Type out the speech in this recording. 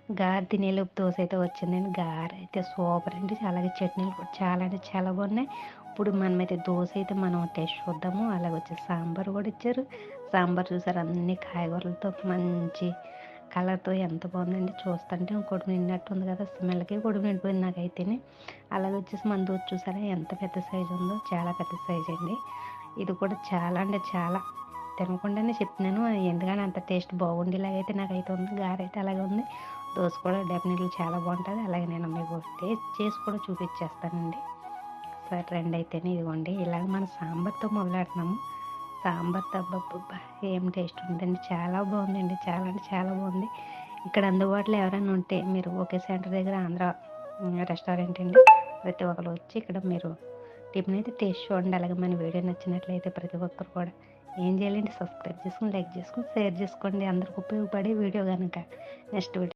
గారె తినేలోపు దోస అయితే వచ్చిందండి. గారె అయితే సూపర్ అండి. అలాగే చట్నీలు కూడా చాలా అంటే చాలా బాగున్నాయి. ఇప్పుడు మనమైతే దోస అయితే మనం టేస్ట్ చూద్దాము. అలాగే వచ్చేసి సాంబార్ కూడా ఇచ్చారు. సాంబార్ చూసారు అన్ని కాయగూరలతో మంచి కలర్‌తో ఎంత బాగుందండి. చూస్తుంటే కడుపు నిండినట్టుంది కదా! స్మెల్‌కే కడుపు నిండిపోయింది నాకైతేనే. అలాగే వచ్చేసి మన దోస చూసారా ఎంత పెద్ద సైజు ఉందో. చాలా పెద్ద సైజ్ అండి. ఇది కూడా చాలా అంటే చాలా తినకుండానే చెప్తున్నాను. ఎందుకని అంత టేస్ట్ బాగుండేలాగైతే నాకైతే ఉంది. గారైతే అలాగే ఉంది. దోస కూడా డెఫినెట్‌లీ చాలా బాగుంటది. అలాగే నేను మీకు టేస్ట్ చేసి కూడా చూపించేస్తానండి. సరే రండి అయితేనే ఇదిగోండి. ఇలాగ మనం సాంబార్‌తో మొదలెడుతున్నాము. సాంబార్‌తో అబ్బబ్బబ్బా! ఏం టేస్ట్ ఉందండి. చాలా బాగుందండి. చాలా అంటే చాలా బాగుంది. ఇక్కడ అందుబాటులో ఎవరైనా ఉంటే మీరు ఓకే సెంటర్ దగ్గర ఆంధ్ర రెస్టారెంట్ అండి. ప్రతి ఒక్కరు వచ్చి ఇక్కడ మీరు టిఫిన్ అయితే టేస్ట్ చూడండి. అలాగే మన వీడియో నచ్చినట్లయితే ప్రతి ఒక్కరు కూడా ఏం చేయాలంటే సబ్స్క్రైబ్ చేసుకొని, లైక్ చేసుకొని, షేర్ చేసుకోండి. అందరికి ఉపయోగపడే వీడియో గనక. Next video